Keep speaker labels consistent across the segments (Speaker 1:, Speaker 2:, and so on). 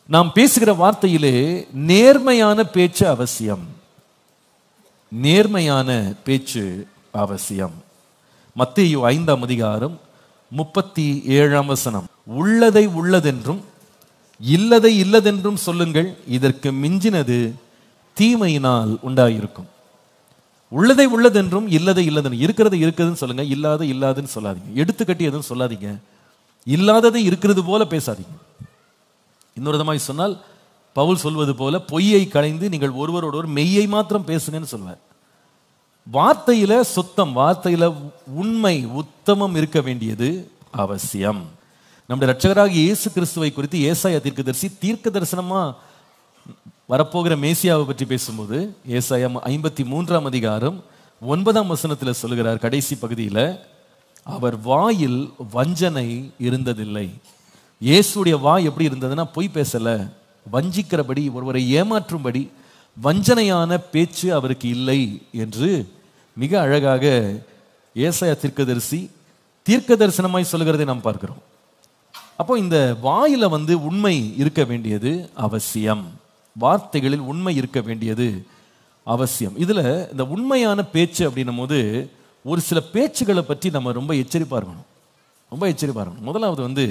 Speaker 1: நாம் பேசுகிற வார்த்தையிலே நேர்மையான பேச்சு அவசியம். நேர்மையான பேச்சு அவசியம். மத்தேயு 5:37 உள்ளதை உள்ளதென்றும் இல்லதை இல்லதென்றும் சொல்லுங்கள், இதற்கு மிஞ்சினது தீமையினால் உண்டாயிருக்கும். உள்ளதை உள்ளதென்றும் இல்லதை இல்லதென்றும், இருக்கிறது இருக்குதுன்னு சொல்லுங்க, இல்லாத இல்லாதுன்னு சொல்லாதீங்க. எடுத்துக்கட்டி எதுவும் சொல்லாதீங்க, இல்லாததை இருக்கிறது போல பேசாதீங்க. இன்னொரு விதமாய் சொன்னால் பவுல் சொல்வது போல பொய்யை களைந்து நீங்கள் ஒருவரோடு ஒரு மெய்யை மாத்திரம் பேசுங்கன்னு சொல்வார். வார்த்தையில சுத்தம், வார்த்தையில உண்மை, உத்தமம் இருக்க வேண்டியது அவசியம். நம்முடைய இரட்சகராக இயேசு கிறிஸ்துவை குறித்து ஏசாயா தீர்க்கதரிசி தீர்க்க தரிசனமா வரப்போகிற மேசியாவை பற்றி பேசும்போது ஏசாயா 53:9 சொல்லுகிறார், கடைசி பகுதியில், அவர் வாயில் வஞ்சனை இருந்ததில்லை. இயேசுடைய வாய் எப்படி இருந்ததுன்னா பொய் பேசல, வஞ்சிக்கிறபடி, ஒருவரை ஏமாற்றும்படி வஞ்சனையான பேச்சு அவருக்கு இல்லை என்று மிக அழகாக ஏசாயா தீர்க்கதரிசி தீர்க்க தரிசனமாய் சொல்லுகிறதை நாம் பார்க்கிறோம். அப்போ இந்த வாயில உண்மை இருக்க வேண்டியது அவசியம். வார்த்தைகளில் உண்மை இருக்க வேண்டியது அவசியம். இதுல இந்த உண்மையான பேச்சு அப்படின்னும் போது ஒரு சில பேச்சுகளை பற்றி நம்ம ரொம்ப எச்சரிப்பா இருக்கணும், ரொம்ப எச்சரிப்பா இருக்கணும். முதலாவது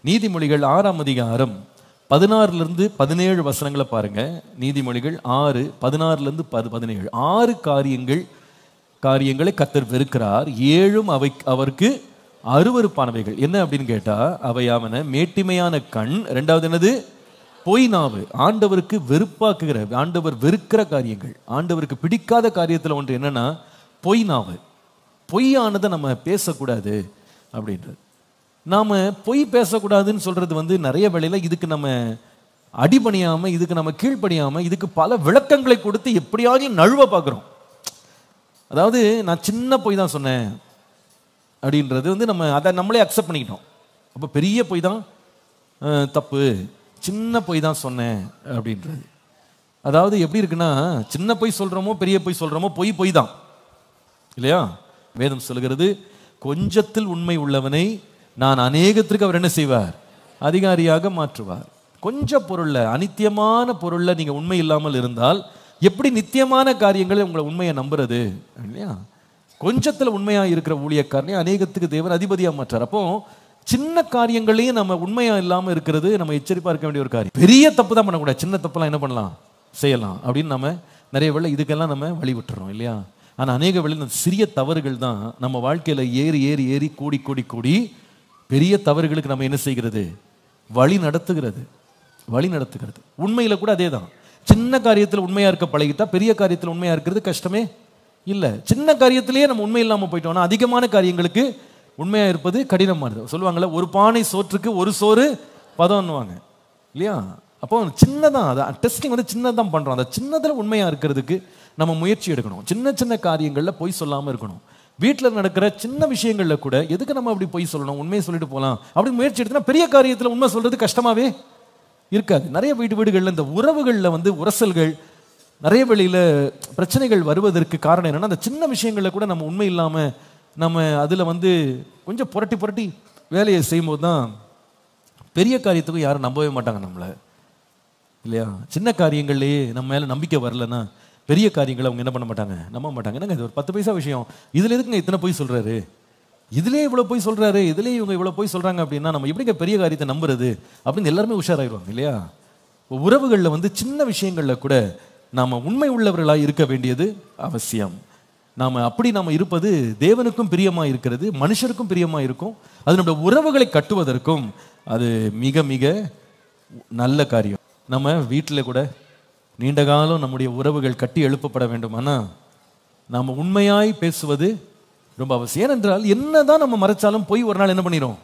Speaker 1: நீதிமொழிகள் 6:16-17 பாருங்க. நீதிமொழிகள் 6:16-17 6 காரியங்களை கர்த்தர் வெறுக்கிறார், 7 அவருக்கு அருவருப்பானவைகள். என்ன அப்படின்னு கேட்டா, அவையாவன மேட்டிமையான கண், இரண்டாவது என்னது, பொய் நாவு. ஆண்டவருக்கு வெறுப்பாக்குகிற, ஆண்டவர் வெறுக்கிற காரியங்கள், ஆண்டவருக்கு பிடிக்காத காரியத்தில் ஒன்று என்னன்னா பொய் நாவு. பொய்யானதை நம்ம பேசக்கூடாது அப்படின்றது. நாம பொய் பேசக்கூடாதுன்னு சொல்றது நிறைய வேளையில இதுக்கு நம்ம அடிபணியாம, இதுக்கு நம்ம கீழ்ப்படியாம, இதுக்கு பல விளக்கங்களை கொடுத்து எப்படியாவது நழுவ பார்க்கிறோம். அதாவது நான் சின்ன பொய் தான் சொன்னேன் அப்படின்றது நம்ம அதை நம்மளே அக்செப்ட் பண்ணிக்கிட்டோம். அப்போ பெரிய பொய் தான் தப்பு, சின்ன பொய் தான் சொன்னேன் அப்படின்றது. அதாவது எப்படி இருக்குன்னா, சின்ன பொய் சொல்றோமோ பெரிய பொய் சொல்றோமோ பொய் தான் இல்லையா? வேதம் சொல்லுகிறது, கொஞ்சத்தில் உண்மை உள்ளவனை நான் அநேகத்திற்கு அவர் என்ன செய்வார், அதிகாரியாக மாற்றுவார். கொஞ்ச பொருள்ல, அநித்தியமான பொருள்ல நீங்க உண்மை இல்லாமல் இருந்தால் எப்படி நித்தியமான காரியங்களை உங்களை உண்மையை நம்புறது இல்லையா? கொஞ்சத்துல உண்மையா இருக்கிற ஊழியக்காரனே அநேகத்துக்கு தேவன் அதிபதியா மாற்றார். அப்போ சின்ன காரியங்களையும் நம்ம உண்மையா இல்லாம இருக்கிறது நம்ம எச்சரிப்பா இருக்க வேண்டிய ஒரு காரியம். பெரிய தப்பு தான் பண்ணக்கூடாது, சின்ன தப்புலாம் என்ன பண்ணலாம், செய்யலாம் அப்படின்னு நம்ம நிறைய வேளை இதுக்கெல்லாம் நம்ம வழி விட்டுறோம் இல்லையா? ஆனா அநேக வேளை இந்த சிறிய தவறுகள் தான் நம்ம வாழ்க்கையில ஏறி ஏறி ஏறி கூடி கூடி கூடி பெரிய தவறுகளுக்கு நம்ம என்ன செய்கிறது, வழி நடத்துகிறது. உண்மையில கூட அதே தான். சின்ன காரியத்தில் உண்மையா இருக்க பழகிட்டா பெரிய காரியத்தில் உண்மையா இருக்கிறது கஷ்டமே இல்லை. சின்ன காரியத்திலேயே நம்ம உண்மை இல்லாமல் போயிட்டோம்னா அதிகமான காரியங்களுக்கு உண்மையா இருப்பது கடினமானது. சொல்லுவாங்கல்ல, ஒரு பானை சோற்றுக்கு ஒரு சோறு பதம்னுவாங்க இல்லையா? அப்போ சின்னதான், அதை டெஸ்டிங் சின்னதான் பண்றோம். அந்த சின்னதில் உண்மையா இருக்கிறதுக்கு நம்ம முயற்சி எடுக்கணும். சின்ன சின்ன காரியங்களில் பொய் சொல்லாமல் இருக்கணும். வீட்டில் நடக்கிற சின்ன விஷயங்கள்ல கூட எதுக்கு நம்ம அப்படி பொய் சொல்லணும், உண்மையை சொல்லிட்டு போகலாம் அப்படின்னு முயற்சி எடுத்தோம்னா பெரிய காரியத்தில் உண்மை சொல்றது கஷ்டமாவே இருக்காது. நிறைய வீடுகளில் இந்த உறவுகளில் உரசல்கள், நிறைய வழியில பிரச்சனைகள் வருவதற்கு காரணம் என்னன்னா, அந்த சின்ன விஷயங்கள்ல கூட நம்ம உண்மை இல்லாம நம்ம அதுல கொஞ்சம் புரட்டி புரட்டி வேலையை செய்யும்போது தான் பெரிய காரியத்துக்கும் யாரும் நம்பவே மாட்டாங்க நம்மள இல்லையா? சின்ன காரியங்கள்லயே நம்ம மேல நம்பிக்கை வரலன்னா பெரிய காரியங்களை அவங்க என்ன பண்ண மாட்டாங்க, நம்ப மாட்டாங்க. என்னங்க இது ஒரு 10 பைசா விஷயம், இதுல எதுக்குங்க இத்தனை போய் சொல்றாரு, இதுலயே இவ்வளவு போய் சொல்றாரு, இதுலயே இவங்க இவ்வளவு போய் சொல்றாங்க அப்படின்னா நம்ம எப்படிங்க பெரிய காரியத்தை நம்புறது அப்படின்னு எல்லாருமே உஷாராயிருவாங்க இல்லையா? உறவுகள்ல சின்ன விஷயங்கள்ல கூட நாம உண்மை உள்ளவர்களாக இருக்க வேண்டியது அவசியம். அப்படி நாம இருப்பது தேவனுக்கும் பிரியமா இருக்கிறது, மனுஷருக்கும் பிரியமா இருக்கும். அது நம்முடைய உறவுகளை கட்டுவதற்கும் அது மிக மிக நல்ல காரியம். நம்ம வீட்டில் கூட நீண்ட காலம் நம்முடைய உறவுகள் கட்டி எழுப்பப்பட வேண்டுமானா நாம உண்மையாய் பேசுவது ரொம்ப அவசியம். ஏனென்றால் என்னதான் நம்ம மறைச்சாலும் போய் ஒரு நாள் என்ன பண்ணிடும்,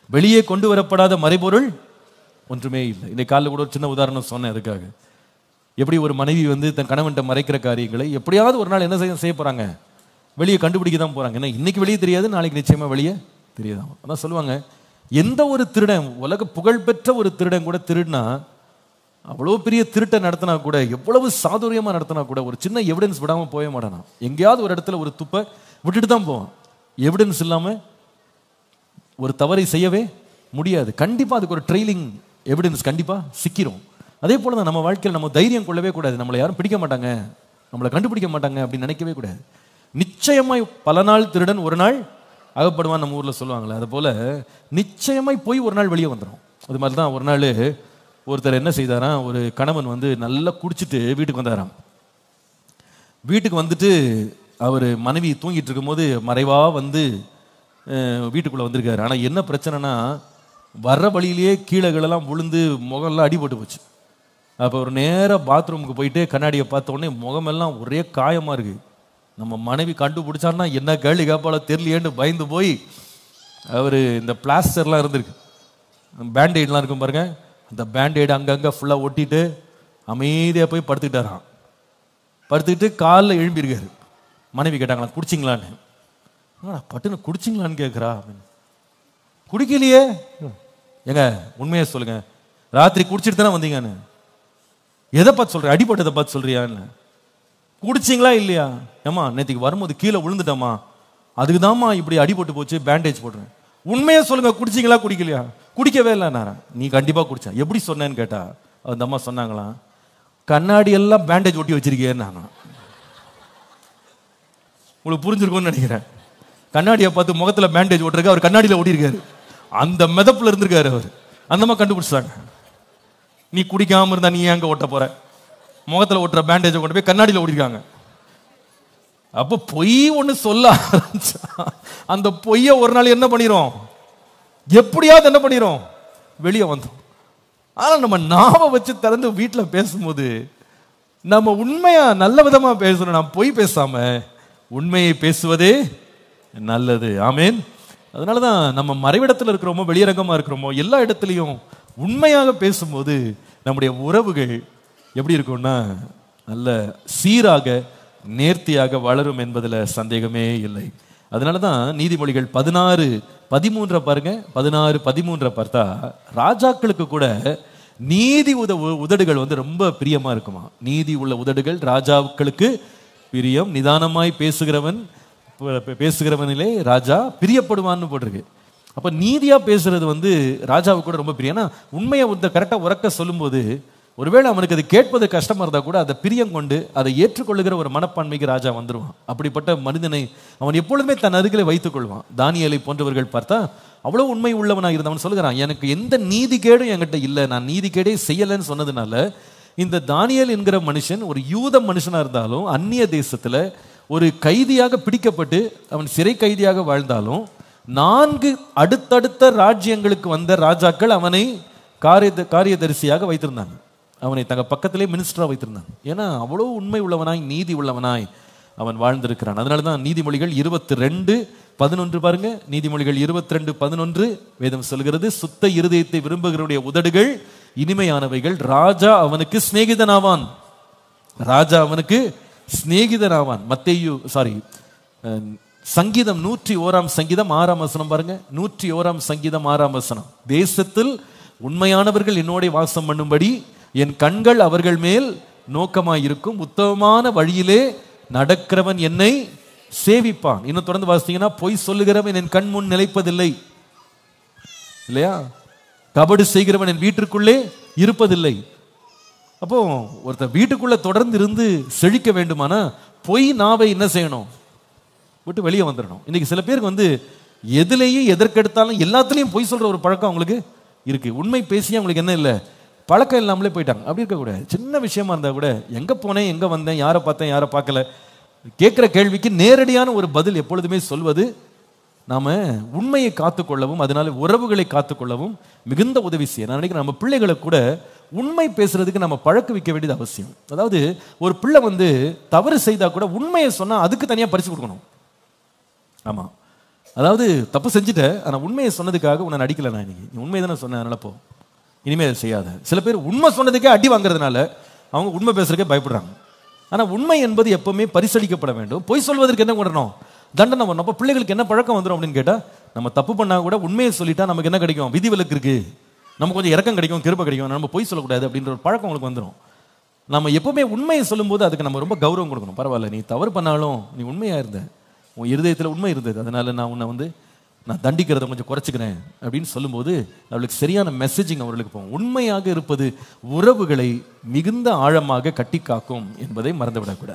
Speaker 1: வெளியே கொண்டு வரப்படாத மறைபொருள் ஒன்றுமே இல்லை. இன்னைக்கு காலையில் கூட ஒரு சின்ன உதாரணம் சொன்னேன் அதுக்காக. எப்படி ஒரு மனைவி தன் கணவன்கிட்ட மறைக்கிற காரியங்களை எப்படியாவது ஒரு நாள் என்ன செய்ய போறாங்க, வெளியே கண்டுபிடிக்க தான் போறாங்க. ஏன்னா இன்னைக்கு வெளியே தெரியாது, நாளைக்கு நிச்சயமா வெளியே தெரியாதான். அதான் சொல்லுவாங்க, எந்த ஒரு திருடன், உலக புகழ்பெற்ற ஒரு திருடன் கூட திருடினா, அவ்வளவு பெரிய திருட்டை நடத்தினா கூட, எவ்வளவு சாதுரியமா நடத்தினா கூட ஒரு சின்ன எவிடன்ஸ் விடாம போக மாட்டானா. எங்கேயாவது ஒரு இடத்துல ஒரு துப்பை விட்டுட்டு தான் போவான். எவிடன்ஸ் இல்லாம ஒரு தவறை செய்யவே முடியாது. கண்டிப்பா அதுக்கு ஒரு ட்ரெயிலிங் எவிடன்ஸ் கண்டிப்பா சிக்கிறோம். அதே போல தான் நம்ம வாழ்க்கையில் நம்ம தைரியம் கொள்ளவே கூடாது. நம்மளை யாரும் பிடிக்க மாட்டாங்க, நம்மளை கண்டுபிடிக்க மாட்டாங்க அப்படின்னு நினைக்கவே கூடாது. நிச்சயமாய் பல நாள் திருடன் ஒரு நாள் அகப்படுவான் நம்ம ஊர்ல சொல்லுவாங்களே, அது போல நிச்சயமாய் போய் ஒரு நாள் வெளியே வந்துடும். அது மாதிரி தான் ஒரு நாள் ஒருத்தர் என்ன செய்தாராம், ஒரு கணவன் வந்து நல்லா குடிச்சிட்டு வீட்டுக்கு வந்தாராம். வீட்டுக்கு வந்துட்டு அவர் மனைவி தூங்கிட்டு இருக்கும்போது மறைவா வந்து வீட்டுக்குள்ள வந்திருக்காரு. ஆனா என்ன பிரச்சனைனா, வர்ற வழியிலேயே கீழெல்லாம் விழுந்து முகம்லாம் அடிபட்டு போச்சு. அப்போ ஒரு நேராக பாத்ரூமுக்கு போயிட்டு கண்ணாடியை பார்த்த உடனே முகமெல்லாம் ஒரே காயமா இருக்கு. நம்ம மனைவி கண்டுபிடிச்சான்னா என்ன கேள்வி கேட்பால தெரியலையேன்னு பயந்து போய் அவர் இந்த பிளாஸ்டர்லாம் இருந்திருக்கு, பேண்டேட்லாம் இருக்கும் பாருங்க, அந்த பேண்டேட் அங்கங்கே ஃபுல்லாக ஒட்டிட்டு அமைதியாக போய் படுத்துக்கிட்டாராம். படுத்துக்கிட்டு காலில் எழும்பியிருக்காரு. மனைவி கேட்டாங்களா குடிச்சிங்களான்னு. பட்டுன்னு குடிச்சிங்களான்னு கேட்குறா. குடிக்கலையே. ஏங்க உண்மையை சொல்லுங்க, ராத்திரி குடிச்சிட்டு தானே வந்தீங்கன்னு. எதை பார்த்து சொல்ற, அடிப்பட்டதை பார்த்து சொல்றியான்னு. குடிச்சிங்களா இல்லையா? ஏமா நேற்றுக்கு வரும்போது கீழே விழுந்துட்டோமா, அதுக்கு தான்மா இப்படி அடிபட்டு போச்சு, பேண்டேஜ் போடுறேன். உண்மையை சொல்லுங்க, குடிச்சிங்களா குடிக்கலையா? குடிக்கவே இல்லை. நான் நீ கண்டிப்பா குடிச்ச. எப்படி சொன்னேன்னு கேட்டா அந்த அம்மா சொன்னாங்களாம், கண்ணாடி எல்லாம் பேண்டேஜ் ஒட்டி வச்சிருக்கேன்னு. உங்களுக்கு புரிஞ்சிருக்கும்னு நினைக்கிறேன். கண்ணாடியை பார்த்து முகத்துல பேண்டேஜ் ஓட்டிருக்க, அவர் கண்ணாடியில் ஓட்டிருக்காரு, அந்த மிதப்புல இருந்திருக்காரு அவர். அந்தமா கண்டுபிடிச்சாங்க. நீ குடிக்காம இருந்தா நீ எங்க ஓட்ட போற, முகத்துல ஓட்டுற பேண்டேஜை கொண்டு போய் கண்ணாடியில் ஓட்டிருக்காங்க. அப்ப பொய் ஒண்ணு சொல்ல ஆரம்பிச்சா அந்த பொய்ய ஒரு நாள் என்ன பண்ணிரும், எப்படியாவது என்ன பண்ணிரும், வெளியே வந்தோம். ஆனா நம்ம நாம வச்சு திறந்து வீட்டுல பேசும்போது நம்ம உண்மையா நல்ல விதமா பேசணும். நாம் பொய் பேசாம உண்மையை பேசுவதே நல்லது. ஆமேன். அதனாலதான் நம்ம மறைவிடத்தில் இருக்கிறோமோ வெளியரங்கமா இருக்கிறோமோ எல்லா இடத்துலையும் உண்மையாக பேசும்போது நம்முடைய உறவுகள் எப்படி இருக்கும்னா நல்ல சீராக நேர்த்தியாக வளரும் என்பதுல சந்தேகமே இல்லை. அதனாலதான் நீதிமொழிகள் 16:13 பாருங்க. 16:13 பார்த்தா ராஜாக்களுக்கு கூட நீதி உதடுகள் வந்து ரொம்ப பிரியமா இருக்குமா. நீதி உள்ள உதடுகள் ராஜாக்களுக்கு பிரியம், நிதானமாய் பேசுகிறவனிலே ராஜா பிரியப்படுவான்னு போட்டிருக்கு. அப்ப நீதியா பேசுறது வந்து ராஜாவுக்கு கூட ரொம்ப பிரியம். ஏன்னா உண்மையை கரெக்டா உறக்க சொல்லும் போது ஒருவேளை அவனுக்கு அது கேட்பது கஷ்டமா இருந்தா கூட அதை பிரியம் கொண்டு அதை ஏற்றுக்கொள்ளுகிற ஒரு மனப்பான்மைக்கு ராஜா வந்துருவான். அப்படிப்பட்ட மனிதனை அவன் எப்பொழுதுமே தன் அருகிலே வைத்துக் கொள்வான். தானியேலை போன்றவர்கள் பார்த்தா அவ்வளவு உண்மை உள்ளவனாக இருந்தவன் சொல்லுகிறான், எனக்கு எந்த நீதிகேடும் என்கிட்ட இல்லை, நான் நீதிகேடே செய்யலைன்னு சொன்னதுனால இந்த தானியேல் என்கிற மனுஷன் ஒரு யூத மனுஷனா இருந்தாலும் அந்நிய தேசத்துல ஒரு கைதியாக பிடிக்கப்பட்டு அவன் சிறை கைதியாக வாழ்ந்தாலும் 4 அடுத்தடுத்த ராஜ்யங்களுக்கு வந்த ராஜாக்கள் அவனை காரியதரிசியாக வைத்திருந்தாங்க. அவனை தங்க பக்கத்திலே மினிஸ்டரா வைத்திருந்தாங்க. ஏன்னா அவ்வளவு உண்மை உள்ளவனாய் நீதி உள்ளவனாய் அவன் வாழ்ந்திருக்கிறான். அதனாலதான் நீதிமொழிகள் 22:11 பாருங்க. நீதிமொழிகள் 22:11 வேதம் சொல்கிறது, சுத்த இருதயத்தை விரும்புகிறவருடைய உதடுகள் இனிமையானவைகள், ராஜா அவனுக்கு சிநேகிதனாவான். ராஜா அவனுக்கு சிநேகிதனாவான். சங்கீதம் 101 சங்கீதம் 6 பாருங்க. 101 சங்கீதம் 6 தேசத்தில் உண்மையானவர்கள் என்னோட வாசம் பண்ணும்படி என் கண்கள் அவர்கள் மேல் நோக்கமாயிருக்கும், உத்தமமான வழியிலே நடக்கிறவன் என்னை சேவிப்பான். இன்னும் தொடர்ந்து வாசித்தீங்கன்னா, பொய் சொல்லுகிறவன் என் கண் முன் நிலைப்பதில்லை இல்லையா, கபடு செய்கிறவன் என் வீட்டிற்குள்ளே இருப்பதில்லை. அப்போ ஒருத்தர் வீட்டுக்குள்ள தொடர்ந்து இருந்து செழிக்க வேண்டுமானா பொய் நாவை என்ன செய்யணும், விட்டு வெளியே வந்துடணும். இன்னைக்கு சில பேருக்கு வந்து எதுலேயும் எதற்கெடுத்தாலும் எல்லாத்துலேயும் பொய் சொல்ற ஒரு பழக்கம் அவங்களுக்கு இருக்கு. உண்மை பேசி அவங்களுக்கு என்ன இல்லை, பழக்கம் இல்லாமலே போயிட்டாங்க. அப்படி இருக்கக்கூடாது. சின்ன விஷயமா இருந்தா கூட எங்க போனேன், எங்க வந்தேன், யாரை பார்த்தேன், யாரை பார்க்கல, கேட்கிற கேள்விக்கு நேரடியான ஒரு பதில் எப்பொழுதுமே சொல்வது நாம உண்மையை காத்துக்கொள்ளவும் அதனால உறவுகளை காத்துக்கொள்ளவும் மிகுந்த உதவி செய்ய. நான் நினைக்கிறேன் நம்ம பிள்ளைகளை கூட உண்மை பேசுறதுக்கு நம்ம பழக்க வைக்க வேண்டியது அவசியம். அதாவது ஒரு பிள்ளை வந்து தவறு செய்தா கூட உண்மையை சொன்னா அதுக்கு தனியா பரிசு கொடுக்கணும். ஆமா, அதாவது தப்பு செஞ்சுட்ட ஆனா உண்மையை சொன்னதுக்காக உன்னை நடிக்கல, நான் இன்னைக்கு நீ உண்மையை தானே சொன்னேன், அதனால போ, இனிமே அதை செய்யாத. சில பேர் உண்மை சொன்னதுக்கே அடி வாங்குறதுனால அவங்க உண்மை பேசுறதுக்கே பயப்படுறாங்க. ஆனா உண்மை என்பது எப்பவுமே பரிசளிக்கப்பட வேண்டும். பொய் சொல்வதற்கு என்ன பண்ணணும், தண்டனை வரணும். அப்ப பிள்ளைகளுக்கு என்ன பழக்கம் வந்துடும் அப்படின்னு கேட்டா, நம்ம தப்பு பண்ணா கூட உண்மையை சொல்லிட்டா நமக்கு என்ன கிடைக்கும், விதிவிலக்கு இருக்கு, நமக்கு கொஞ்சம் இறக்கம் கிடைக்கும், கிருபை கிடைக்கும், நம்ம பொய் சொல்லக்கூடாது அப்படின்ற ஒரு பழக்கம் உங்களுக்கு வந்துடும். நம்ம எப்பவுமே உண்மையை சொல்லும் போது அதுக்கு நம்ம ரொம்ப கௌரவம் கொடுக்கணும். பரவாயில்ல, நீ தவறு பண்ணாலும் நீ உண்மையா இருந்த, உன் இருதயத்தில் உண்மை இருந்தது, அதனால நான் உன்னை வந்து நான் தண்டிக்கிறத கொஞ்சம் குறைச்சிக்கிறேன் அப்படின்னு சொல்லும்போது அவளுக்கு சரியான மெசேஜிங் அவர்களுக்கு போகும். உண்மையாக இருப்பது உறவுகளை மிகுந்த ஆழமாக கட்டி காக்கும் என்பதை மறந்துவிடக்கூடாது.